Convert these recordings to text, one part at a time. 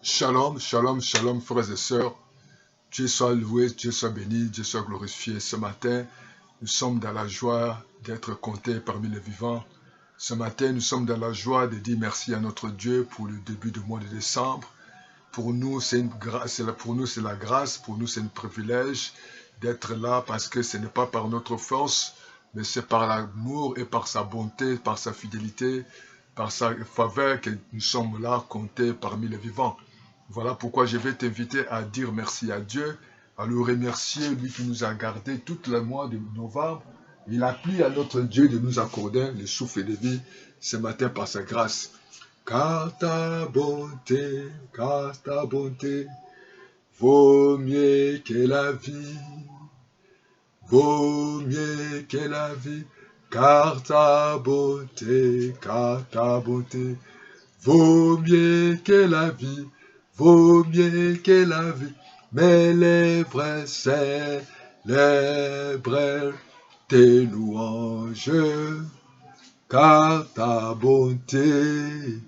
Shalom, shalom, shalom, frères et sœurs. Dieu soit loué, Dieu soit béni, Dieu soit glorifié. Ce matin, nous sommes dans la joie d'être comptés parmi les vivants. Ce matin, nous sommes dans la joie de dire merci à notre Dieu pour le début du mois de décembre. Pour nous, c'est une grâce, pour nous, c'est la grâce, pour nous, c'est un privilège d'être là parce que ce n'est pas par notre force, mais c'est par l'amour et par sa bonté, par sa fidélité, par sa faveur que nous sommes là comptés parmi les vivants. Voilà pourquoi je vais t'inviter à dire merci à Dieu, à le remercier, lui qui nous a gardés tout le mois de novembre. Il a plu à notre Dieu de nous accorder le souffle de vie ce matin par sa grâce. Car ta bonté vaut mieux que la vie, vaut mieux que la vie. Car ta bonté vaut mieux que la vie, vaut mieux que la vie. Mais les vrais célèbrent tes louanges, car ta bonté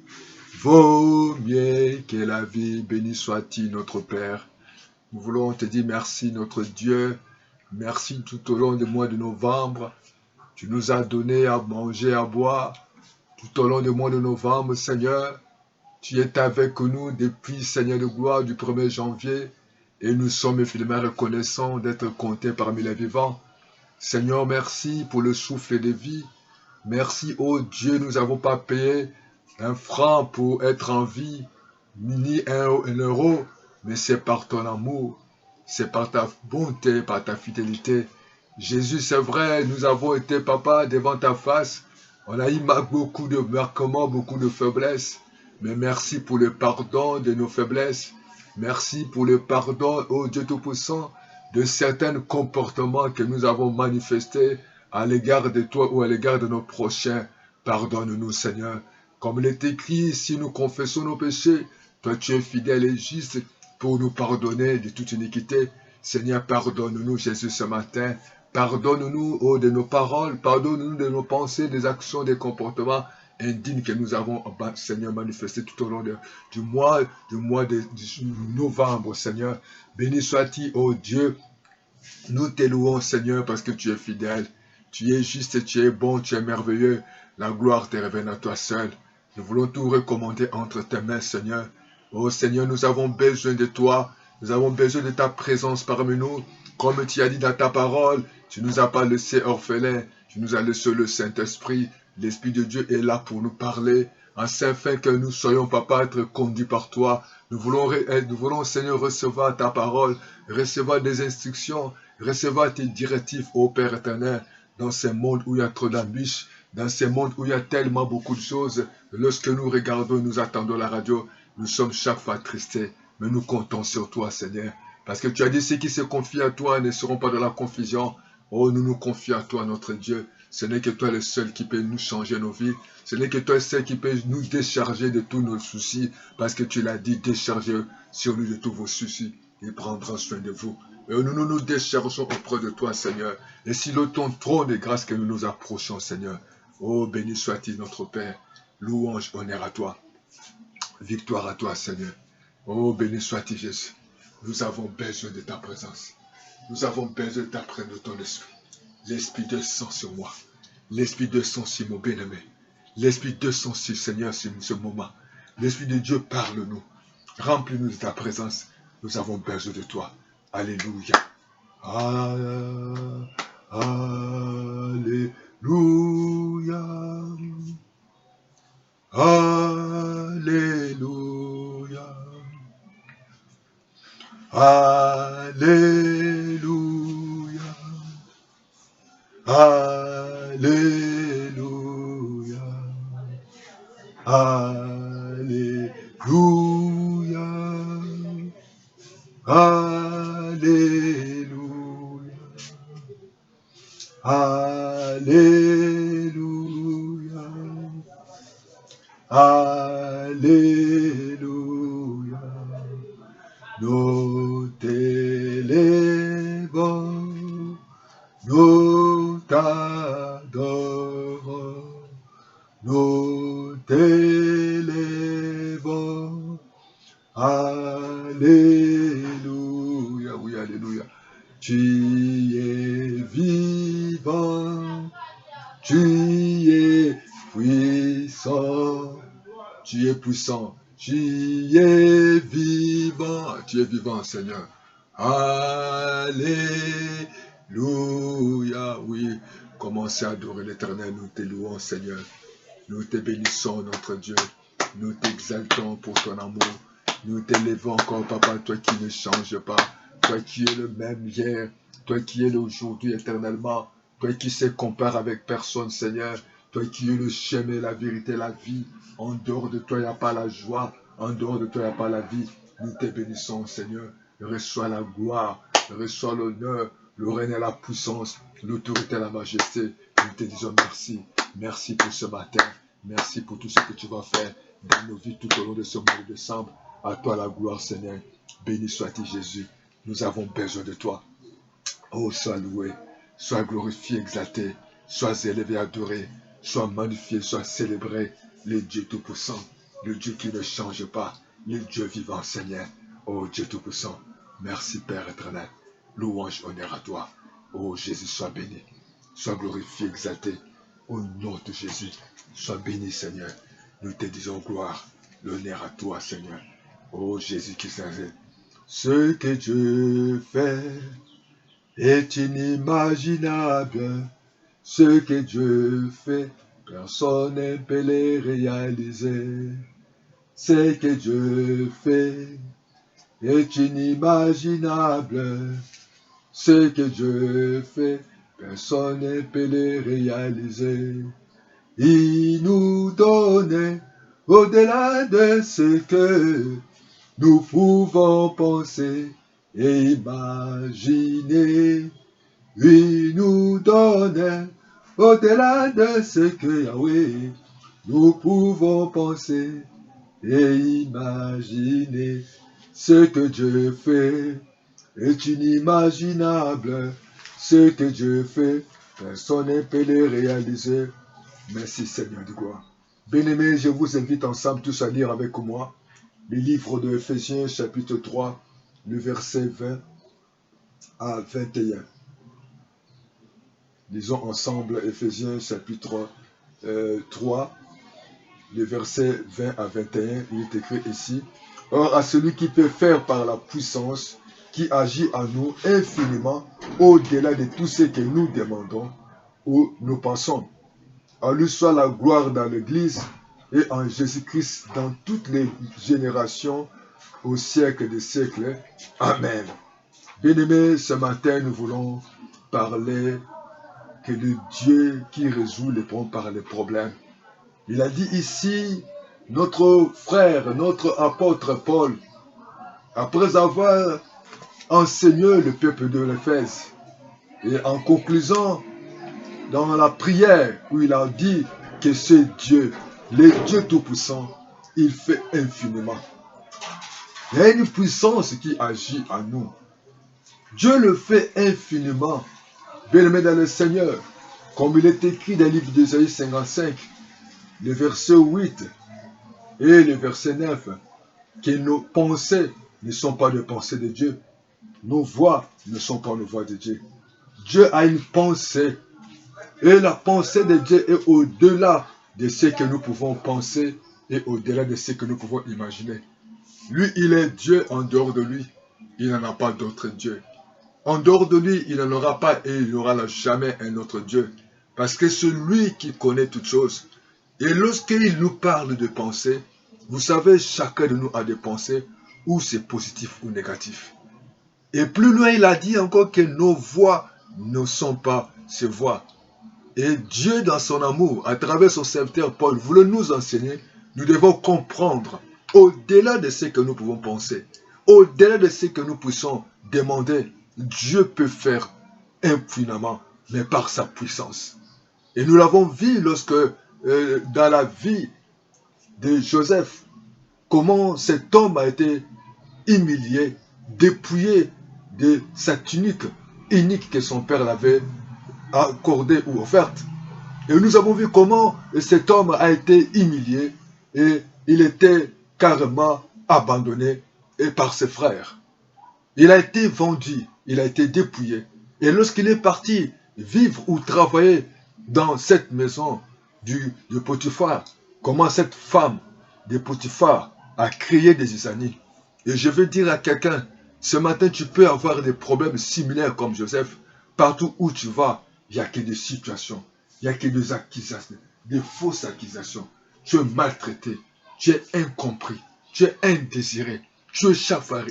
vaut mieux que la vie. Béni sois-tu, notre Père. Nous voulons te dire merci, notre Dieu. Merci tout au long du mois de novembre. Tu nous as donné à manger, à boire. Tout au long du mois de novembre, Seigneur, tu es avec nous depuis, Seigneur de gloire, du 1er janvier. Et nous sommes finalement reconnaissants d'être comptés parmi les vivants. Seigneur, merci pour le souffle de vie. Merci, ô Dieu, nous n'avons pas payé un franc pour être en vie, ni un euro, mais c'est par ton amour, c'est par ta bonté, par ta fidélité. Jésus, c'est vrai, nous avons été, papa, devant ta face. On a eu beaucoup de manquements, beaucoup de faiblesses, mais merci pour le pardon de nos faiblesses. Merci pour le pardon, ô Dieu Tout-Puissant, de certains comportements que nous avons manifestés à l'égard de toi ou à l'égard de nos prochains. Pardonne-nous, Seigneur. Comme il est écrit, si nous confessons nos péchés, toi tu es fidèle et juste pour nous pardonner de toute iniquité. Seigneur, pardonne-nous, Jésus, ce matin. Pardonne-nous, oh, de nos paroles, pardonne-nous de nos pensées, des actions, des comportements indignes que nous avons, Seigneur, manifestés tout au long du mois de novembre, Seigneur. Béni sois-tu, oh Dieu. Nous te louons, Seigneur, parce que tu es fidèle. Tu es juste, tu es bon, tu es merveilleux. La gloire te revient à toi seul. Nous voulons tout recommander entre tes mains, Seigneur. Oh Seigneur, nous avons besoin de toi. Nous avons besoin de ta présence parmi nous. Comme tu as dit dans ta parole, tu ne nous as pas laissé orphelins. Tu nous as laissé le Saint-Esprit. L'Esprit de Dieu est là pour nous parler, afin que nous soyons, papa, être conduits par toi. Nous voulons, Seigneur, recevoir ta parole, recevoir des instructions, recevoir tes directives, ô Père éternel, dans ce monde où il y a trop d'embûches, dans ce monde où il y a tellement beaucoup de choses. Lorsque nous regardons, nous attendons la radio, nous sommes chaque fois attristés, mais nous comptons sur toi, Seigneur. Parce que tu as dit, ceux qui se confient à toi ne seront pas dans la confusion. Oh, nous nous confions à toi, notre Dieu. Ce n'est que toi le seul qui peut nous changer nos vies. Ce n'est que toi le seul qui peut nous décharger de tous nos soucis. Parce que tu l'as dit, déchargez sur nous de tous vos soucis. Il prendra soin de vous. Et nous nous déchargeons auprès de toi, Seigneur. Et si le ton trône de grâce que nous nous approchons, Seigneur. Oh, béni soit-il notre Père. Louange, honneur à toi. Victoire à toi, Seigneur. Oh, béni soit-il Jésus. Nous avons besoin de ta présence. Nous avons besoin de ta présence, de ton esprit. L'esprit descend sur moi. L'esprit descend sur mon bien-aimé. L'esprit descend sur Seigneur sur ce moment. L'esprit de Dieu parle-nous. Remplis-nous de ta présence. Nous avons besoin de toi. Alléluia. Alléluia. Alléluia. Alléluia. Alléluia. Alléluia. Alléluia. Alléluia. Alléluia. Nous t'élèvons, nous t'adorons, nous t'élèvons. Alléluia, oui, alléluia. Tu es vivant, tu es puissant, tu es puissant, tu es vivant, Seigneur. Alléluia, oui. Commencez à adorer l'Éternel, nous te louons, Seigneur. Nous te bénissons, notre Dieu. Nous t'exaltons pour ton amour. Nous t'élevons encore, Papa, toi qui ne changes pas. Toi qui es le même hier. Toi qui es aujourd'hui éternellement. Toi qui se compare avec personne, Seigneur. Toi qui es le chemin, la vérité, la vie. En dehors de toi, il n'y a pas la joie. En dehors de toi, il n'y a pas la vie. Nous te bénissons, Seigneur. Reçois la gloire. Reçois l'honneur. Le règne et la puissance. L'autorité et la majesté. Nous te disons merci. Merci pour ce matin. Merci pour tout ce que tu vas faire dans nos vies tout au long de ce mois de décembre. À toi la gloire, Seigneur. Béni sois-tu, Jésus. Nous avons besoin de toi. Oh, sois loué, sois glorifié, exalté, sois élevé, adoré, sois magnifié, sois célébré. Le Dieu Tout-Puissant, le Dieu qui ne change pas, le Dieu vivant, Seigneur. Oh, Dieu Tout-Puissant, merci Père éternel. Louange, honneur à toi. Oh, Jésus, sois béni, sois glorifié, exalté. Au nom de Jésus, sois béni, Seigneur. Nous te disons gloire, l'honneur à toi, Seigneur. Oh, Jésus qui s'arrête. Ce que Dieu fait est inimaginable. Ce que Dieu fait, personne ne peut le réaliser. Ce que Dieu fait est inimaginable. Ce que Dieu fait, personne ne peut le réaliser. Il nous donne au-delà de ce que nous pouvons penser et imaginer. Il nous donne au-delà de ce que Yahweh nous pouvons penser et imaginer. Ce que Dieu fait est inimaginable. Ce que Dieu fait, personne ne peut le réaliser. Merci Seigneur de gloire. Bien-aimés, je vous invite ensemble tous à lire avec moi le livre de Éphésiens chapitre 3, le verset 20 à 21. Lisons ensemble Éphésiens chapitre 3, le verset 20 à 21. Il est écrit ici. Or à celui qui peut faire par la puissance qui agit en nous infiniment au-delà de tout ce que nous demandons ou nous pensons. À lui soit la gloire dans l'Église et en Jésus-Christ dans toutes les générations au siècle des siècles. Amen. Bien-aimés, ce matin, nous voulons parler que le Dieu qui résout les problèmes par les problèmes. Il a dit ici, notre frère, notre apôtre Paul, après avoir enseigné le peuple de l'Éphèse, et en conclusion, dans la prière où il a dit que ce Dieu, le Dieu Tout-Puissant, il fait infiniment. Il y a une puissance qui agit en nous. Dieu le fait infiniment. Bien-aimé dans le Seigneur, comme il est écrit dans le livre d'Ésaïe 55, le verset 8 et le verset 9, que nos pensées ne sont pas les pensées de Dieu. Nos voix ne sont pas les voix de Dieu. Dieu a une pensée. Et la pensée de Dieu est au-delà de ce que nous pouvons penser et au-delà de ce que nous pouvons imaginer. Lui, il est Dieu. En dehors de lui, il n'en a pas d'autre Dieu. En dehors de lui, il n'en aura pas et il n'y aura jamais un autre Dieu. Parce que c'est lui qui connaît toutes choses. Et lorsqu'il nous parle de pensée, vous savez, chacun de nous a des pensées, ou c'est positif ou négatif. Et plus loin, il a dit encore que nos voix ne sont pas ses voix. Et Dieu, dans son amour, à travers son serviteur Paul, voulait nous enseigner, nous devons comprendre, au-delà de ce que nous pouvons penser, au-delà de ce que nous puissions demander, Dieu peut faire infiniment, mais par sa puissance. Et nous l'avons vu lorsque, dans la vie de Joseph, comment cet homme a été humilié, dépouillé de sa tunique unique que son père l'avait accordée ou offerte. Et nous avons vu comment cet homme a été humilié et il était carrément abandonné et par ses frères. Il a été vendu, il a été dépouillé. Et lorsqu'il est parti vivre ou travailler dans cette maison de Potiphar, comment cette femme de Potiphar a créé des amis. Et je veux dire à quelqu'un, ce matin tu peux avoir des problèmes similaires comme Joseph. Partout où tu vas, il n'y a que des situations, il n'y a que des accusations, des fausses accusations. Tu es maltraité, tu es incompris, tu es indésiré, tu es chaque fois,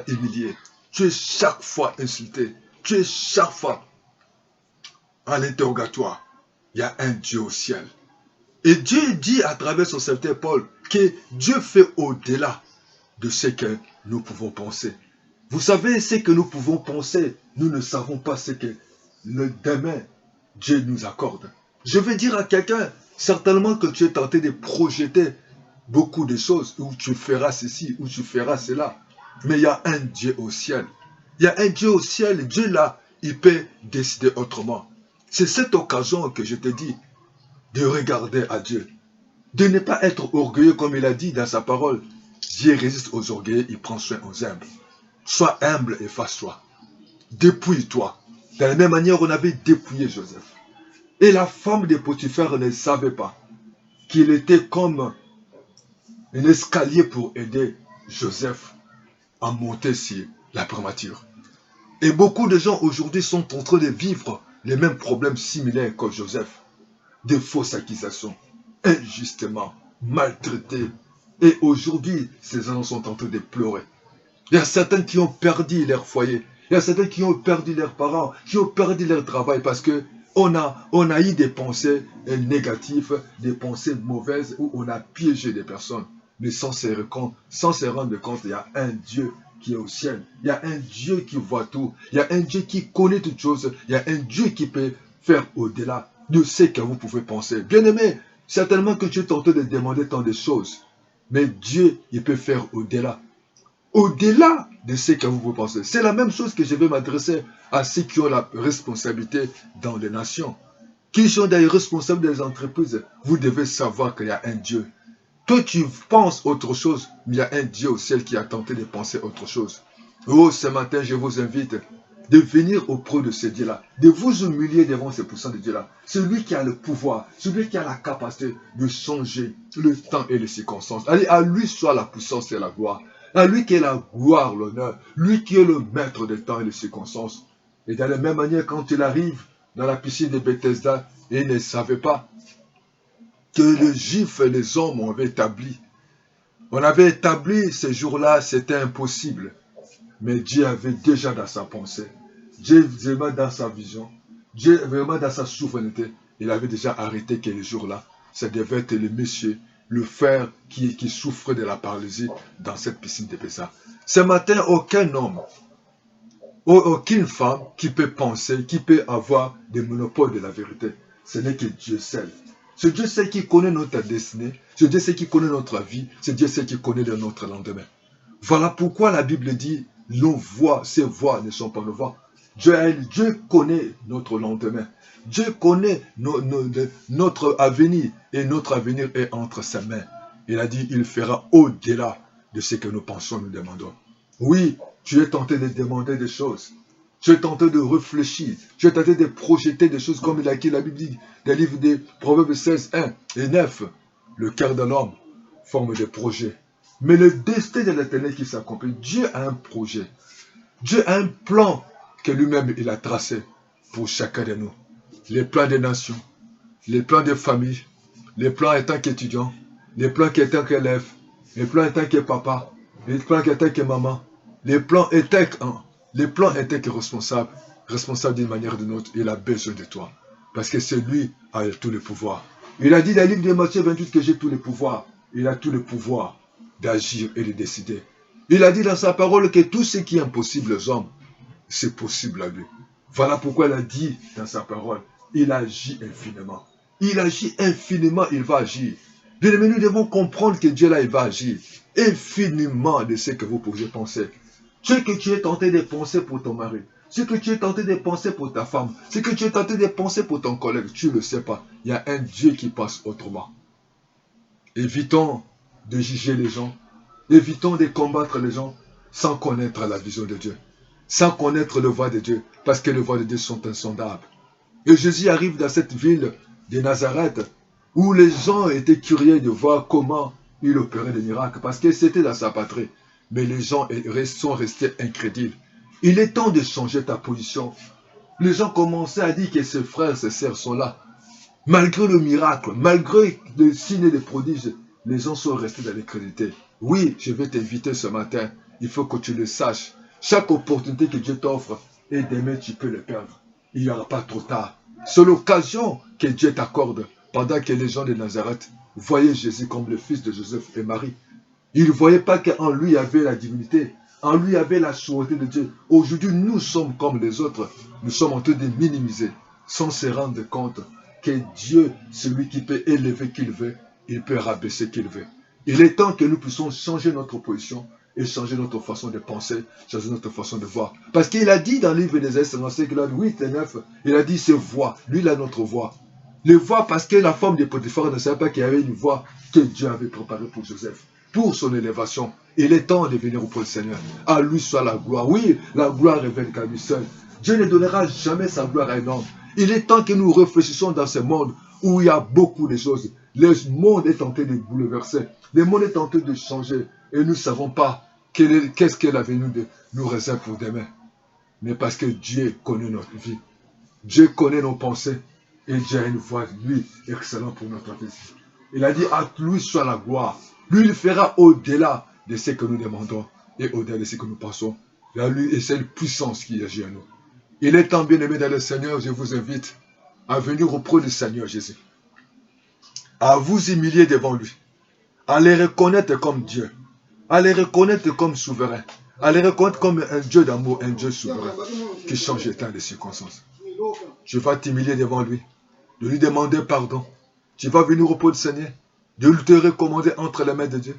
humilié, tu es chaque fois insulté, tu es chaque fois en l'interrogatoire. Il y a un Dieu au ciel. Et Dieu dit à travers son serviteur Paul que Dieu fait au-delà de ce que nous pouvons penser. Vous savez, ce que nous pouvons penser, nous ne savons pas ce que le demain Dieu nous accorde. Je vais dire à quelqu'un, certainement que tu es tenté de projeter beaucoup de choses, où tu feras ceci, où tu feras cela. Mais il y a un Dieu au ciel. Il y a un Dieu au ciel, Dieu là, il peut décider autrement. C'est cette occasion que je te dis de regarder à Dieu. De ne pas être orgueilleux comme il a dit dans sa parole. Dieu résiste aux orgueilleux, il prend soin aux humbles. Sois humble et fasse-toi. Dépouille-toi. De la même manière, on avait dépouillé Joseph. Et la femme de Potiphar ne savait pas qu'il était comme un escalier pour aider Joseph à monter sur la primature. Et beaucoup de gens aujourd'hui sont en train de vivre les mêmes problèmes similaires que Joseph. Des fausses accusations, injustement, maltraités. Et aujourd'hui, ces gens sont en train de pleurer. Il y a certains qui ont perdu leur foyer. Il y a certains qui ont perdu leurs parents, qui ont perdu leur travail parce que on a eu des pensées négatives, des pensées mauvaises où on a piégé des personnes. Mais sans se rendre compte, il y a un Dieu qui est au ciel. Il y a un Dieu qui voit tout. Il y a un Dieu qui connaît toutes choses. Il y a un Dieu qui peut faire au-delà de ce que vous pouvez penser. Bien-aimé, certainement que tu es tenté de demander tant de choses. Mais Dieu, il peut faire au-delà. Au-delà de ce que vous pouvez penser. C'est la même chose que je vais m'adresser à ceux qui ont la responsabilité dans les nations. Qui sont des responsables des entreprises. Vous devez savoir qu'il y a un Dieu. Toi, tu penses autre chose, mais il y a un Dieu au ciel qui a tenté de penser autre chose. Oh, ce matin, je vous invite de venir auprès de ce Dieu-là, de vous humilier devant ce puissant de Dieu-là. Celui qui a le pouvoir, celui qui a la capacité de changer le temps et les circonstances. Allez, à lui soit la puissance et la gloire. À lui qui est la gloire, l'honneur. Lui qui est le maître des temps et des circonstances. Et de la même manière, quand il arrive dans la piscine de Bethesda, il ne savait pas que les Juifs et les hommes avaient établi. On avait établi ce jour-là, c'était impossible. Mais Dieu avait déjà dans sa pensée, Dieu vraiment dans sa vision, Dieu vraiment dans sa souveraineté, il avait déjà arrêté que le jour-là, ça devait être le monsieur, le frère qui souffrait de la paralysie dans cette piscine de Bethesda. Ce matin, aucun homme, aucune femme qui peut penser, qui peut avoir des monopoles de la vérité. Ce n'est que Dieu seul. Ce Dieu seul qui connaît notre destinée, ce Dieu seul qui connaît notre vie, ce Dieu seul qui connaît notre lendemain. Voilà pourquoi la Bible dit, nos voix, ces voix ne sont pas nos voix. Dieu connaît notre lendemain. Dieu connaît notre avenir et notre avenir est entre ses mains. Il a dit, il fera au-delà de ce que nous pensons, nous demandons. Oui, tu es tenté de demander des choses. Tu es tenté de réfléchir. Tu es tenté de projeter des choses comme il a écrit la Bible dit, des livres des Proverbes 16, 1 et 9. Le cœur de l'homme forme des projets. Mais le destin de l'Éternel qui s'accomplit, Dieu a un projet. Dieu a un plan que lui-même il a tracé pour chacun de nous. Les plans des nations, les plans des familles, les plans en tant qu'étudiant, les plans en tant qu'élève, les plans en tant que papa, les plans en tant que maman, les plans en tant que responsable d'une manière ou d'une autre, il a besoin de toi. Parce que c'est lui qui a tout le pouvoir. Il a dit dans le livre de Matthieu 28 que j'ai tout le pouvoir. Il a tout le pouvoir d'agir et de décider. Il a dit dans sa parole que tout ce qui est impossible aux hommes, c'est possible à lui. Voilà pourquoi il a dit dans sa parole, il agit infiniment. Il agit infiniment, il va agir. Bien aimé, nous devons comprendre que Dieu là, il va agir infiniment de ce que vous pouvez penser. Ce que tu es tenté de penser pour ton mari, ce que tu es tenté de penser pour ta femme, ce que tu es tenté de penser pour ton collègue, tu ne le sais pas. Il y a un Dieu qui passe autrement. Évitons de juger les gens. Évitons de combattre les gens sans connaître la vision de Dieu, sans connaître le voie de Dieu, parce que les voies de Dieu sont insondables. Et Jésus arrive dans cette ville de Nazareth, où les gens étaient curieux de voir comment il opérait des miracles, parce que c'était dans sa patrie. Mais les gens sont restés incrédules. Il est temps de changer ta position. Les gens commençaient à dire que ses frères, ses sœurs sont là. Malgré le miracle, malgré le signe et les prodiges, les gens sont restés dans l'incrédulité. Oui, je vais t'inviter ce matin. Il faut que tu le saches. Chaque opportunité que Dieu t'offre, et demain tu peux le perdre. Il n'y aura pas trop tard. C'est l'occasion que Dieu t'accorde pendant que les gens de Nazareth voyaient Jésus comme le fils de Joseph et Marie. Ils ne voyaient pas qu'en lui il y avait la divinité, en lui il y avait la souveraineté de Dieu. Aujourd'hui, nous sommes comme les autres. Nous sommes en train de minimiser sans se rendre compte que Dieu, celui qui peut élever qu'il veut, il peut rabaisser qu'il veut. Il est temps que nous puissions changer notre position et changer notre façon de penser, changer notre façon de voir. Parce qu'il a dit dans le livre d'Ésaïe 55, 8 et 9, il a dit c'est voix. Lui, il a notre voix. Les voix parce que la femme de Potiphar ne savait pas qu'il y avait une voix que Dieu avait préparée pour Joseph, pour son élévation. Il est temps de venir auprès du Seigneur. À lui soit la gloire. Oui, la gloire révèle qu'à lui seul. Dieu ne donnera jamais sa gloire à un homme. Il est temps que nous réfléchissions dans ce monde où il y a beaucoup de choses. Le monde est en train de bouleverser. Le monde est en train de changer. Et nous ne savons pas qu'est-ce que l'avenir nous réserve pour demain. Mais parce que Dieu connaît notre vie. Dieu connaît nos pensées. Et Dieu a une voie, lui, excellente pour notre vie. Il a dit, à lui soit la gloire. Lui, il fera au-delà de ce que nous demandons et au-delà de ce que nous pensons. Là, lui, et c'est une puissance qui agit en nous. Il est temps, bien-aimé dans le Seigneur, je vous invite à venir auprès du Seigneur Jésus. À vous humilier devant lui. À les reconnaître comme Dieu. À les reconnaître comme souverain. À les reconnaître comme un Dieu d'amour, un Dieu souverain qui change les temps et les circonstances. Tu vas t'humilier devant lui, de lui demander pardon. Tu vas venir auprès du Seigneur, de lui te recommander entre les mains de Dieu.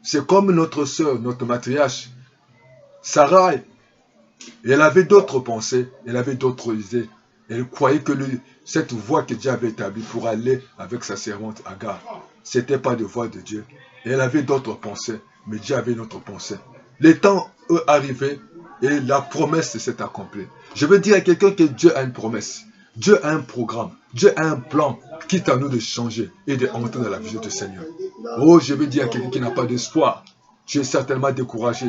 C'est comme notre sœur, notre matriarche, Sarah. Elle avait d'autres pensées, elle avait d'autres idées. Elle croyait que cette voie que Dieu avait établie pour aller avec sa servante Agar, ce n'était pas de voie de Dieu. Et elle avait d'autres pensées, mais Dieu avait une autre pensée. Les temps arrivaient et la promesse s'est accomplie. Je veux dire à quelqu'un que Dieu a une promesse. Dieu a un programme. Dieu a un plan, quitte à nous de changer et d'entrer dans la vision du Seigneur. Oh, je veux dire à quelqu'un qui n'a pas d'espoir. Tu es certainement découragé.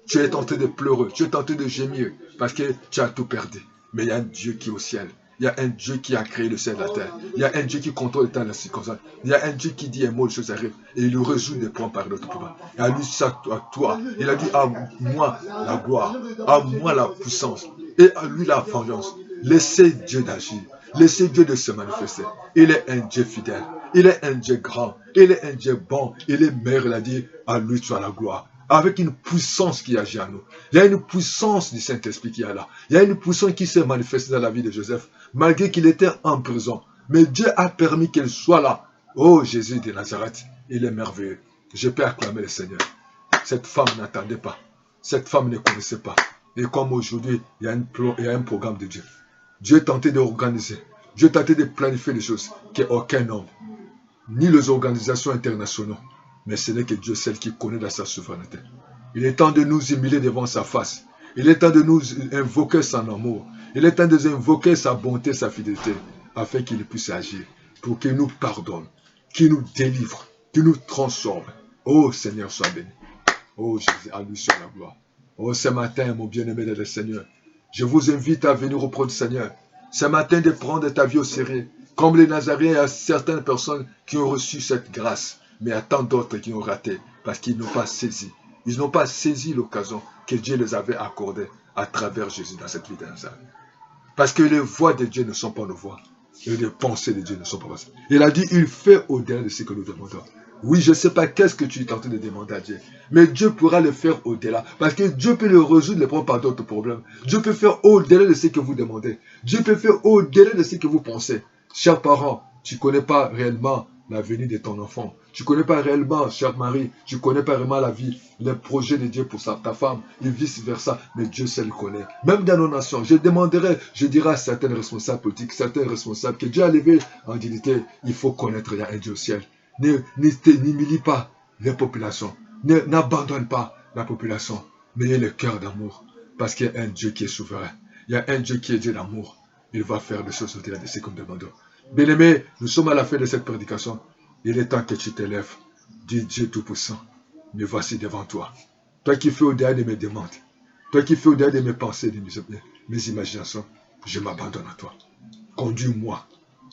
Tu es tenté de pleurer, tu es tenté de gémir parce que tu as tout perdu. Mais il y a un Dieu qui est au ciel. Il y a un Dieu qui a créé le ciel et la terre. Il y a un Dieu qui contrôle le temps et la circonstance. Il y a un Dieu qui dit un mot, les choses arrivent. Et il résout des points par notre pouvoir. Et à lui, ça, à toi. Il a dit à moi la gloire, à moi la puissance et à lui la vengeance. Laissez Dieu d'agir. Laissez Dieu de se manifester. Il est un Dieu fidèle. Il est un Dieu grand. Il est un Dieu bon. Il est meilleur. Il a dit à lui soit la gloire. Avec une puissance qui agit en nous. Il y a une puissance du Saint-Esprit qui est là. Il y a une puissance qui s'est manifestée dans la vie de Joseph, malgré qu'il était en prison. Mais Dieu a permis qu'elle soit là. Oh Jésus de Nazareth, il est merveilleux. Je peux acclamer le Seigneur. Cette femme n'attendait pas. Cette femme ne connaissait pas. Et comme aujourd'hui, il y a un programme de Dieu. Dieu tentait d'organiser. Dieu tentait de planifier les choses qu'aucun homme, ni les organisations internationales, mais ce n'est que Dieu seul qui connaît dans sa souveraineté. Il est temps de nous humilier devant sa face. Il est temps de nous invoquer son amour. Il est temps de nous invoquer sa bonté, sa fidélité, afin qu'il puisse agir, pour qu'il nous pardonne, qu'il nous délivre, qu'il nous transforme. Oh Seigneur, sois béni. Oh Jésus, à lui soit la gloire. Oh ce matin, mon bien-aimé dans le Seigneur, je vous invite à venir auprès du Seigneur. Ce matin, de prendre ta vie au sérieux. Comme les Nazaréens, il y a certaines personnes qui ont reçu cette grâce. Mais il y a tant d'autres qui ont raté parce qu'ils n'ont pas saisi. Ils n'ont pas saisi l'occasion que Dieu les avait accordée à travers Jésus dans cette vie de Nazareth. Parce que les voies de Dieu ne sont pas nos voies. Et les pensées de Dieu ne sont pas nos pensées. Il a dit, il fait au-delà de ce que nous demandons. Oui, je ne sais pas qu'est-ce que tu es en train de demander à Dieu. Mais Dieu pourra le faire au-delà. Parce que Dieu peut le résoudre les problèmes par d'autres problèmes. Dieu peut faire au-delà de ce que vous demandez. Dieu peut faire au-delà de ce que vous pensez. Chers parents, tu ne connais pas réellement l'avenir de ton enfant. Tu ne connais pas réellement, cher mari, tu ne connais pas réellement la vie, les projets de Dieu pour ta femme, et vice-versa. Mais Dieu seul le connaît. Même dans nos nations, je dirai à certains responsables politiques, certains responsables que Dieu a levé en dignité, il faut connaître, il y a un Dieu au ciel. N'humilie pas les populations. N'abandonne pas la population, mais ayez le cœur d'amour, parce qu'il y a un Dieu qui est souverain. Il y a un Dieu qui est Dieu d'amour. Il va faire des choses au-delà de ce que nous demandons. Bien-aimé, nous sommes à la fin de cette prédication. Il est temps que tu t'élèves. Dis Dieu Tout-Puissant, me voici devant toi. Toi qui fais au-delà de mes demandes, toi qui fais au-delà de mes pensées, de mes imaginations, je m'abandonne à toi. Conduis-moi,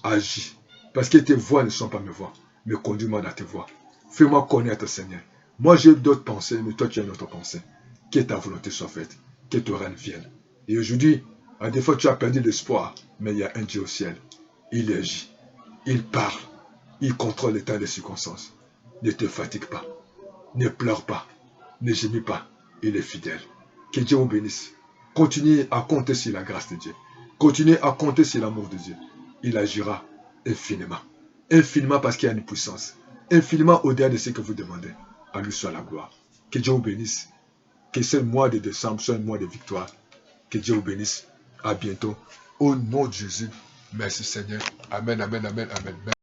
agis. Parce que tes voix ne sont pas mes voix, mais conduis-moi dans tes voix. Fais-moi connaître, Seigneur. Moi, j'ai d'autres pensées, mais toi, tu as une autre pensée. Que ta volonté soit faite, que ton règne vienne. Et aujourd'hui, à des fois, tu as perdu l'espoir, mais il y a un Dieu au ciel. Il agit, il parle, il contrôle les temps et les circonstances. Ne te fatigue pas, ne pleure pas, ne gémis pas. Il est fidèle. Que Dieu vous bénisse. Continuez à compter sur la grâce de Dieu. Continuez à compter sur l'amour de Dieu. Il agira infiniment. Infiniment parce qu'il y a une puissance. Infiniment au-delà de ce que vous demandez. À lui soit la gloire. Que Dieu vous bénisse. Que ce mois de décembre soit un mois de victoire. Que Dieu vous bénisse. À bientôt. Au nom de Jésus. Merci Seigneur. Amen, amen, amen, amen.